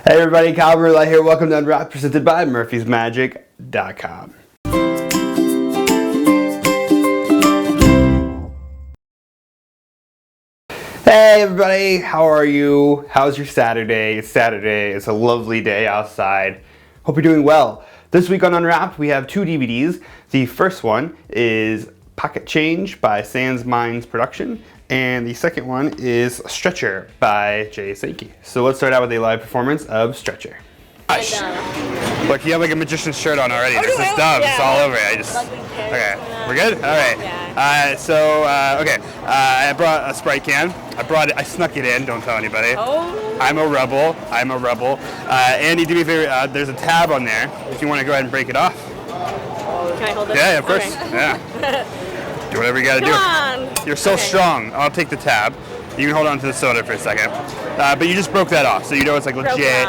Hey everybody, Kyle Marlett here. Welcome to Unwrapped, presented by murphysmagic.com. Hey everybody, how are you? How's your Saturday? It's Saturday. It's a lovely day outside. Hope you're doing well. This week on Unwrapped, we have two DVDs. The first one is Pocket Change by SansMinds Production, and the second one is Stretcher by Sankey. So let's start out with a live performance of Stretcher. Gosh. Look, you have like a magician's shirt on already. This is dumb. It's all over it. Okay, we're good? All right. I brought a Sprite can. I snuck it in. Don't tell anybody. Oh. I'm a rebel. Andy, do me a favor. There's a tab on there. If you want to go ahead and break it off. Can I hold it? Yeah, of course. Okay. Yeah. Do whatever you got to do. On. You're so strong. I'll take the tab. You can hold on to the soda for a second. But you just broke that off, so you know it's like legit.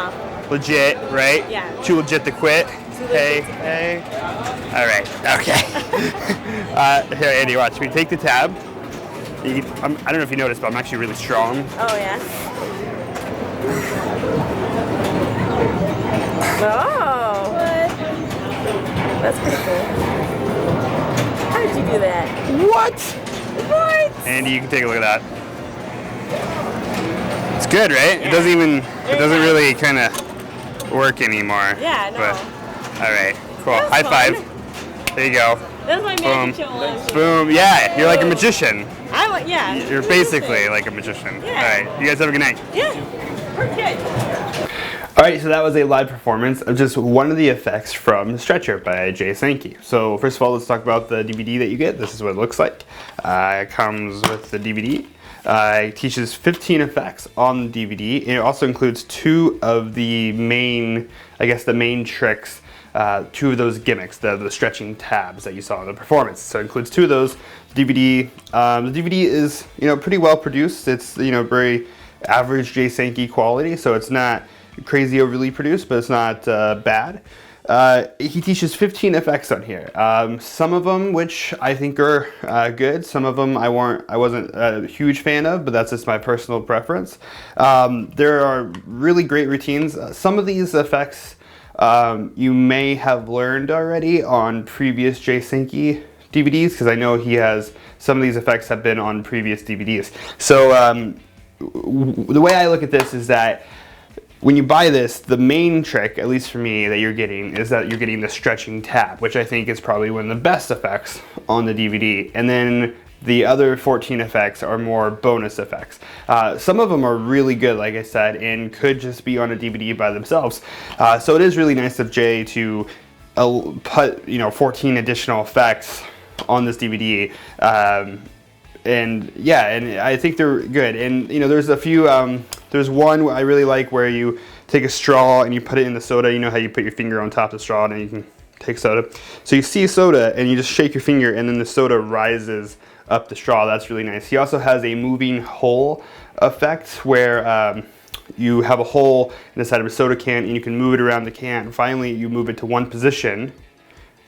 Legit, right? Yeah. Too legit to quit. Hey. All right. Okay. Here, Andy, watch. We take the tab. I don't know if you noticed, but I'm actually really strong. Oh, yeah. Oh. What? That's pretty cool. How did you do that? What? What? Andy, you can take a look at that. It's good, right? Yeah. It doesn't really kind of work anymore. Yeah, no. But, all right, cool. High five. There you go. That's my magic show one. Boom. Yeah, you're like a magician. Yeah. You're basically like a magician. Yeah. All right, you guys have a good night. Yeah. We're good. All right, so that was a live performance of just one of the effects from Stretcher by Sankey. So first of all, let's talk about the DVD that you get. This is what it looks like. It comes with the DVD. It teaches 15 effects on the DVD. It also includes two of the main, the main tricks, two of those gimmicks, the stretching tabs that you saw in the performance. So it includes two of those. DVD. The DVD is pretty well produced. It's very average Sankey quality, so it's not crazy overly produced, but it's not bad. He teaches 15 effects on here. Some of them which I think are good. Some of them I wasn't a huge fan of, but that's just my personal preference. There are really great routines. Some of these effects you may have learned already on previous Sankey DVDs, because I know he has some of these effects have been on previous DVDs. So the way I look at this is that when you buy this, the main trick, at least for me, that you're getting is that you're getting the stretching tab, which I think is probably one of the best effects on the DVD. And then the other 14 effects are more bonus effects. Some of them are really good, like I said, and could just be on a DVD by themselves. So it is really nice of Jay to put 14 additional effects on this DVD. And I think they're good. And there's a few. There's one I really like where you take a straw and you put it in the soda. You know how you put your finger on top of the straw and then you can take soda. So you see soda and you just shake your finger and then the soda rises up the straw. That's really nice. He also has a moving hole effect where you have a hole in the side of a soda can and you can move it around the can. Finally, you move it to one position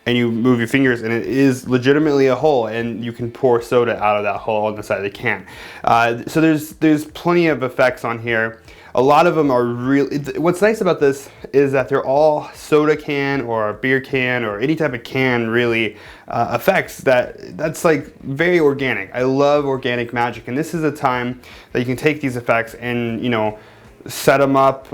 and you move your fingers and it is legitimately a hole and you can pour soda out of that hole on the side of the can. So there's plenty of effects on here. A lot of them are really, what's nice about this is that they're all soda can or beer can or any type of can really effects that's like very organic. I love organic magic, and this is a time that you can take these effects and set them up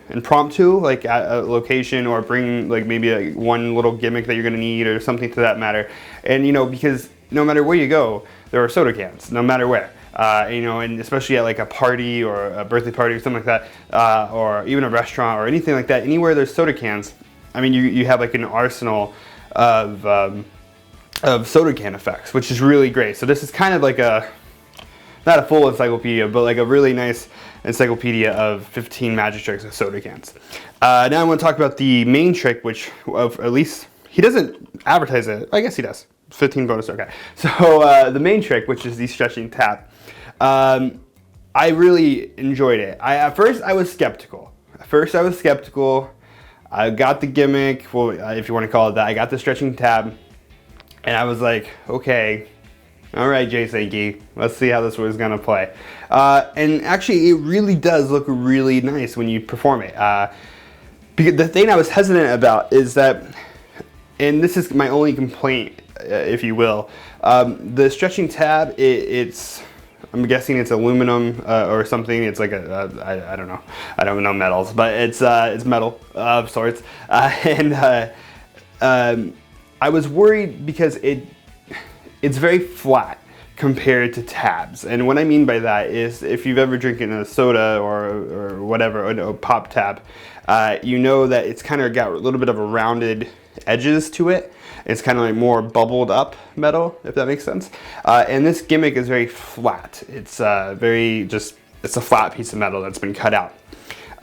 impromptu, like at a location, or bring like maybe one little gimmick that you're gonna need or something to that matter. And because no matter where you go, there are soda cans, no matter where. And especially at like a party or a birthday party or something like that, or even a restaurant or anything like that, anywhere there's soda cans, I mean, you have like an arsenal of soda can effects, which is really great. So this is kind of like not a full encyclopedia, but like a really nice encyclopedia of 15 magic tricks of soda cans. Now I want to talk about the main trick, which at least he doesn't advertise it. I guess he does. 15 bonus. Okay. So the main trick, which is the stretching tab, I really enjoyed it. At first I was skeptical. I got the gimmick, well, if you want to call it that. I got the stretching tab, and I was like, okay, All right, Sankey, let's see how this was gonna play. And actually, it really does look really nice when you perform it. Because the thing I was hesitant about is that, and this is my only complaint, if you will, the stretching tab, I'm guessing it's aluminum or something. It's like I don't know. I don't know metals, but it's metal of sorts. I was worried because it's very flat compared to tabs. And what I mean by that is if you've ever drinking a soda or whatever, a pop tab, you know that it's kind of got a little bit of a rounded edges to it. It's kind of like more bubbled up metal, if that makes sense. And this gimmick is very flat. It's it's a flat piece of metal that's been cut out.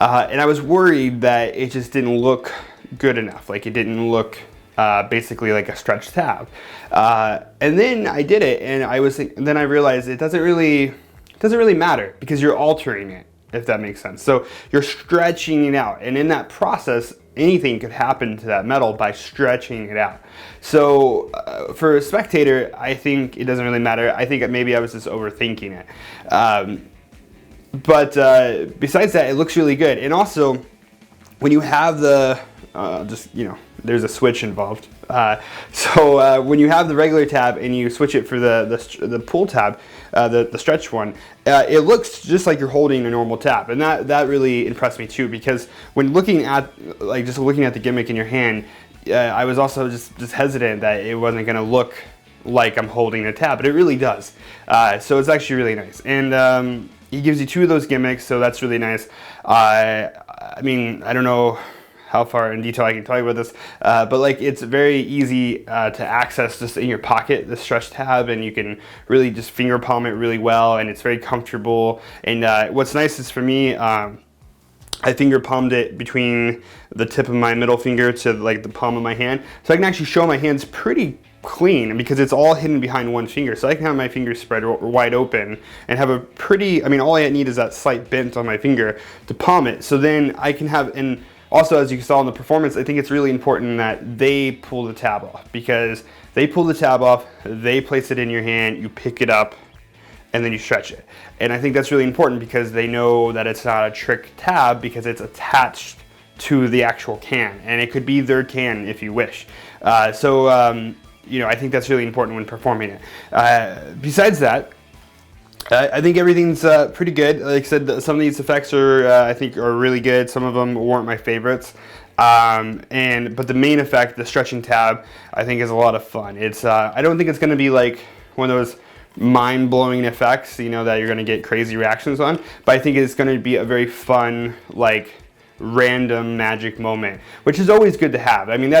And I was worried that it just didn't look good enough. Like it didn't look basically like a stretch tab. And then I did it, and then I realized it doesn't really matter because you're altering it, if that makes sense. So you're stretching it out, and in that process, anything could happen to that metal by stretching it out. So for a spectator, I think it doesn't really matter. I think maybe I was just overthinking it. But besides that, it looks really good. And also, when you have the, there's a switch involved. So when you have the regular tab and you switch it for the pull tab, the stretch one, it looks just like you're holding a normal tab, and that really impressed me too. Because when looking at the gimmick in your hand, I was also just hesitant that it wasn't going to look like I'm holding a tab, but it really does. So it's actually really nice, and he gives you 2 of those gimmicks, so that's really nice. I mean, I don't know how far in detail I can tell you about this, but like it's very easy to access just in your pocket, the stretch tab, and you can really just finger palm it really well, and it's very comfortable. And what's nice is for me, I finger palmed it between the tip of my middle finger to like the palm of my hand, so I can actually show my hands pretty clean because it's all hidden behind one finger. So I can have my fingers spread wide open and have a pretty, I mean, all I need is that slight bent on my finger to palm it. So then I can have, and also, as you saw in the performance, I think it's really important that they pull the tab off, because they pull the tab off, they place it in your hand, you pick it up, and then you stretch it. And I think that's really important because they know that it's not a trick tab because it's attached to the actual can, and it could be their can if you wish. I think that's really important when performing it. Besides that, I think everything's pretty good. Like I said, some of these effects I think are really good. Some of them weren't my favorites. But the main effect, the stretching tab, I think is a lot of fun. I don't think it's going to be like one of those mind-blowing effects, that you're going to get crazy reactions on. But I think it's going to be a very fun, like, random magic moment, which is always good to have. I mean,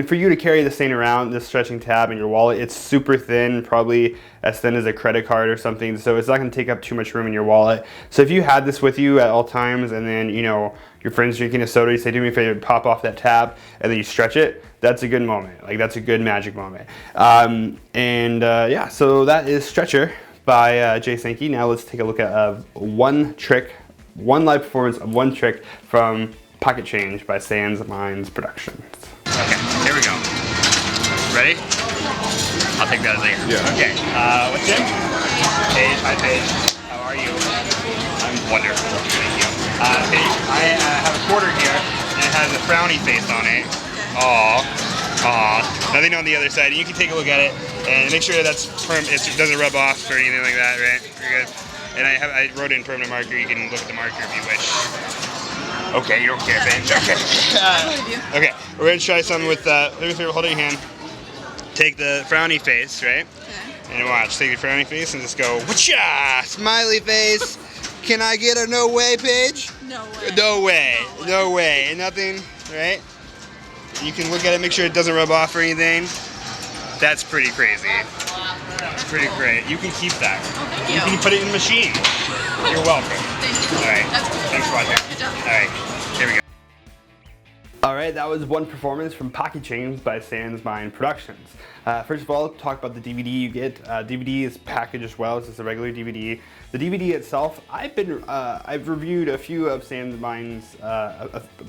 for you to carry this thing around, this stretching tab in your wallet, it's super thin, probably as thin as a credit card or something, so it's not going to take up too much room in your wallet. So if you had this with you at all times, and then your friend's drinking a soda, you say, do me a favor, pop off that tab, and then you stretch it, that's a good moment. Like, that's a good magic moment. So that is Stretcher by Sankey. Now let's take a look at one live performance of one trick from Pocket Change by SansMinds Productions. Okay, here we go. Ready? I'll take that as a yeah. Okay, what's in? Paige, hi Paige. How are you? I'm wonderful, thank you. Paige, I have a quarter here, and it has a frowny face on it. Aw. Nothing on the other side. You can take a look at it, and make sure that's firm. It doesn't rub off or anything like that, right? You're good. And I wrote in permanent marker. You can look at the marker if you wish. Okay, you don't care, Paige. Okay. Okay, we're gonna try something with. Let me hold out your hand. Take the frowny face, right? Okay. And watch. Take the frowny face and just go. Whatcha! Smiley face. Can I get a no way, Paige? No way. No way. No way. And nothing, right? You can look at it, make sure it doesn't rub off or anything. That's pretty crazy. That's pretty great. You can keep that. Oh, thank you. You can put it in the machine. You're welcome. Thank you. All right. That's cool. Thanks for watching. Good job. All right. Here we go. All right, that was one performance from Pocket Change by SansMinds Productions. First of all, talk about the DVD you get. DVD is packaged as well as just a regular DVD. The DVD itself, I've reviewed a few of SansMinds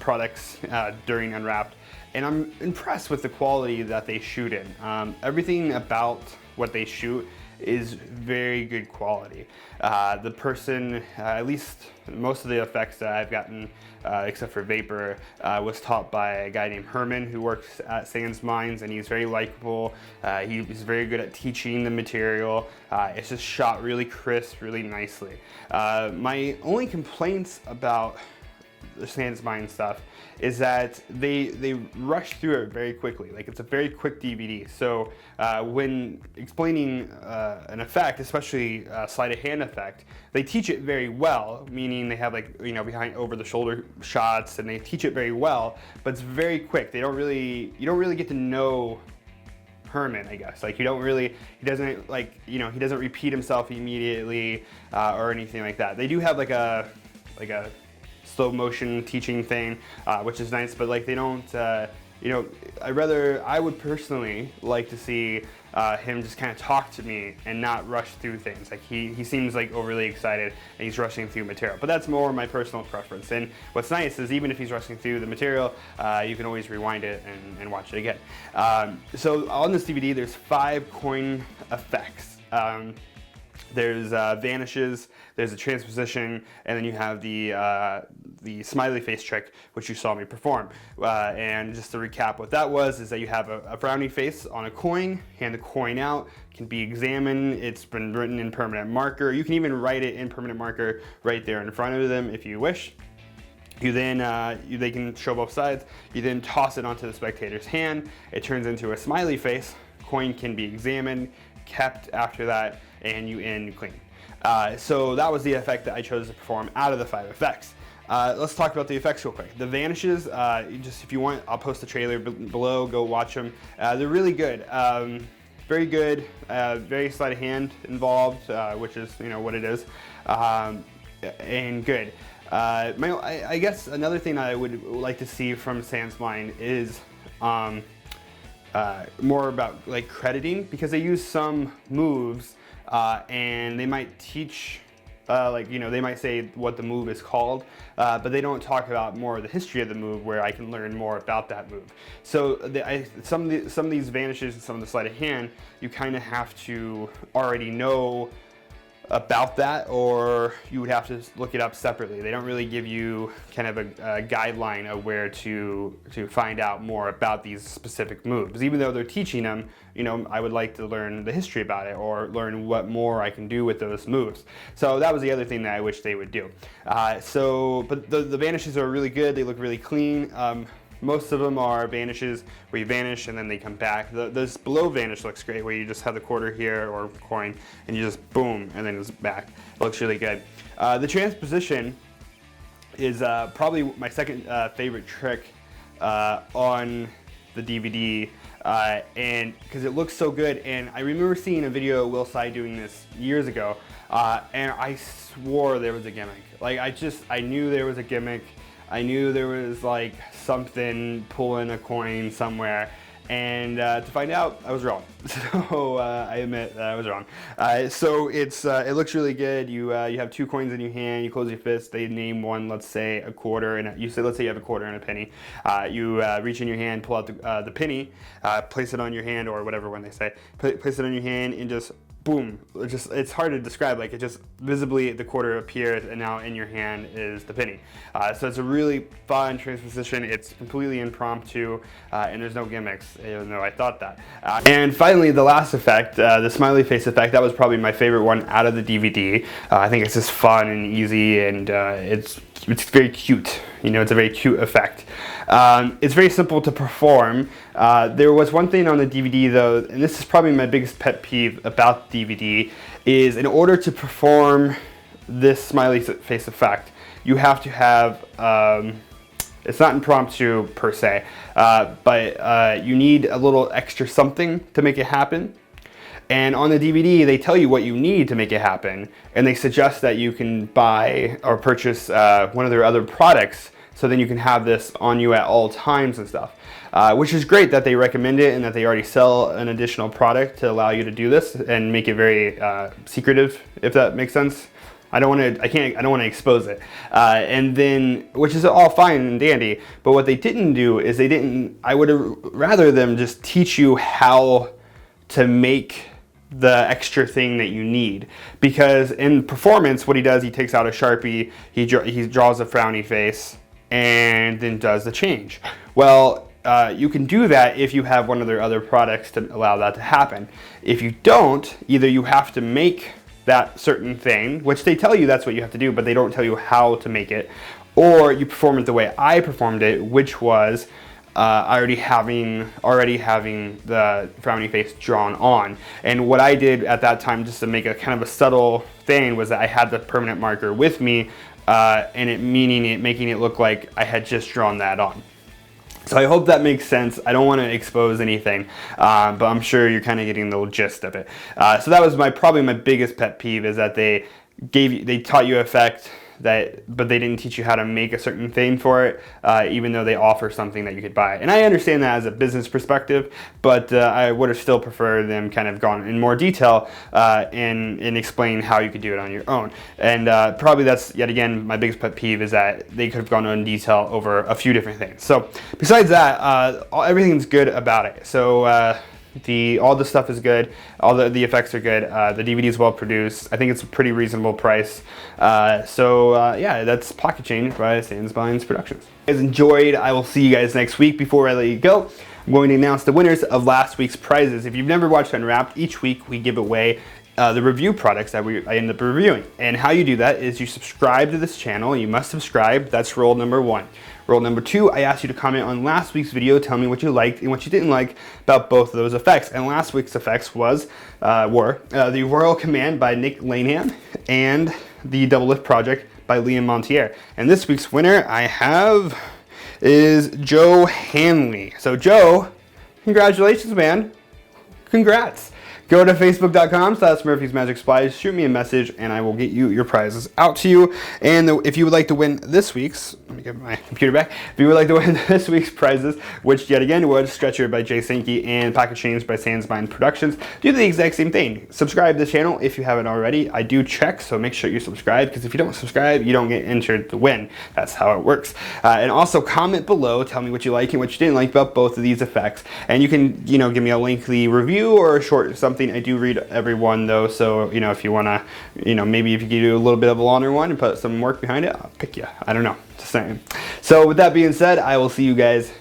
products during Unwrapped, and I'm impressed with the quality that they shoot in. Everything about what they shoot is very good quality. The person, at least most of the effects that I've gotten, except for Vapor, was taught by a guy named Herman who works at SansMinds, and he's very likable. He's very good at teaching the material. It's just shot really crisp, really nicely. My only complaints about the SansMinds stuff is that they rush through it very quickly. Like, it's a very quick DVD. So when explaining an effect, especially a sleight of hand effect, they teach it very well, meaning they have, like, you know, behind over the shoulder shots, and they teach it very well, but it's very quick. You don't really get to know Herman, I guess. Like, he doesn't, like, you know, he doesn't repeat himself immediately or anything like that. They do have like a slow motion teaching thing, which is nice, but like, they don't, you know, I would personally like to see him just kind of talk to me and not rush through things. Like, he seems like overly excited and he's rushing through material, but that's more my personal preference. And what's nice is, even if he's rushing through the material, you can always rewind it and watch it again. So on this DVD, there's 5 coin effects. There's vanishes, there's a transposition, and then you have the smiley face trick, which you saw me perform. And just to recap what that was, is that you have a frowny face on a coin, hand the coin out, can be examined, it's been written in permanent marker. You can even write it in permanent marker right there in front of them if you wish. You then, they can show both sides. You then toss it onto the spectator's hand. It turns into a smiley face. Coin can be examined, kept after that, and you end clean. So that was the effect that I chose to perform out of the 5 effects. Let's talk about the effects real quick. The vanishes, just if you want, I'll post the trailer below, go watch them. They're really good. Very good, very sleight of hand involved, which is, you know, what it is, and good. I guess another thing I would like to see from SansMinds is more about, like, crediting, because they use some moves and they might teach, like, you know, they might say what the move is called, but they don't talk about more of the history of the move, where I can learn more about that move. So some of these vanishes and some of the sleight of hand, you kind of have to already know about that, or you would have to look it up separately. They don't really give you kind of a guideline of where to find out more about these specific moves. Even though they're teaching them, you know, I would like to learn the history about it, or learn what more I can do with those moves. So that was the other thing that I wish they would do. But the vanishes are really good. They look really clean. Most of them are vanishes where you vanish and then they come back. This below vanish looks great, where you just have the quarter here or coin and you just boom and then it's back. It looks really good. The transposition is probably my second favorite trick on the DVD, and because it looks so good. And I remember seeing a video of Will Tsai doing this years ago, and I swore there was a gimmick. Like, I knew there was a gimmick. I knew there was, like, something pulling a coin somewhere, and to find out, I was wrong. So I admit that I was wrong. So it looks really good. You have 2 coins in your hand. You close your fist. They name one. Let's say a quarter, and let's say you have a quarter and a penny. You reach in your hand, pull out the penny, place it on your hand, or whatever when they say. Place it on your hand, and just boom. It's hard to describe. Like, it just visibly, the quarter appears, and now in your hand is the penny. So it's a really fun transposition. It's completely impromptu, and there's no gimmicks, even though I thought that. And finally, the last effect, the smiley face effect, that was probably my favorite one out of the DVD. I think it's just fun and easy, and it's very cute. You know, it's a very cute effect. It's very simple to perform. There was one thing on the DVD though, and this is probably my biggest pet peeve about DVD, is in order to perform this smiley face effect, you have to have, it's not impromptu per se, but you need a little extra something to make it happen. And on the DVD, they tell you what you need to make it happen, and they suggest that you can buy or purchase one of their other products, so then you can have this on you at all times and stuff. Which is great that they recommend it, and that they already sell an additional product to allow you to do this and make it very secretive, if that makes sense. I don't want to expose it. And then, which is all fine and dandy, but what they didn't do is I would have rather them just teach you how to make the extra thing that you need. Because in performance, what he does, he takes out a Sharpie, he draws a frowny face, and then does the change. Well, you can do that if you have one of their other products to allow that to happen. If you don't, either you have to make that certain thing, which they tell you that's what you have to do, but they don't tell you how to make it, or you perform it the way I performed it, which was already having the frowny face drawn on. And what I did at that time, just to make a kind of a subtle thing, was that I had the permanent marker with me, and making it look like I had just drawn that on. So I hope that makes sense. I don't want to expose anything, but I'm sure you're kind of getting the gist of it. So that was probably my biggest pet peeve, is that they taught you effect, but they didn't teach you how to make a certain thing for it, even though they offer something that you could buy. And I understand that as a business perspective, but I would have still preferred them kind of gone in more detail and explain how you could do it on your own. And probably that's, yet again, my biggest pet peeve, is that they could have gone in detail over a few different things. So besides that, everything's good about it. So all the stuff is good, all the effects are good, the DVD is well produced. I think it's a pretty reasonable price. Yeah, that's Pocket Change by SansMinds Productions. If you guys enjoyed, I will see you guys next week. Before I let you go, I'm going to announce the winners of last week's prizes. If you've never watched Unwrapped, each week we give away the review products that I end up reviewing. And how you do that is you subscribe to this channel. You must subscribe. That's rule number 1. Rule number 2, I asked you to comment on last week's video, tell me what you liked and what you didn't like about both of those effects. And last week's effects were the Royal Command by Nick Laneham and the Double Lift Project by Liam Montier. And this week's winner I have is Joe Hanley. So Joe, congratulations, man. Congrats. Go to facebook.com/Murphy's Magic Supplies, shoot me a message, and I will get you your prizes out to you. And if you would like to win this week's, let me get my computer back. If you would like to win this week's prizes, which yet again was Stretcher by Sankey and Pocket Change by SansMinds Productions, do the exact same thing. Subscribe to the channel if you haven't already. I do check, so make sure you subscribe, because if you don't subscribe, you don't get entered to win. That's how it works. And also comment below, tell me what you like and what you didn't like about both of these effects. And you can, give me a lengthy review or a short something. I do read every one though, so if you want to, maybe if you can do a little bit of a longer one and put some work behind it, I'll pick you. I don't know, just saying. So with that being said, I will see you guys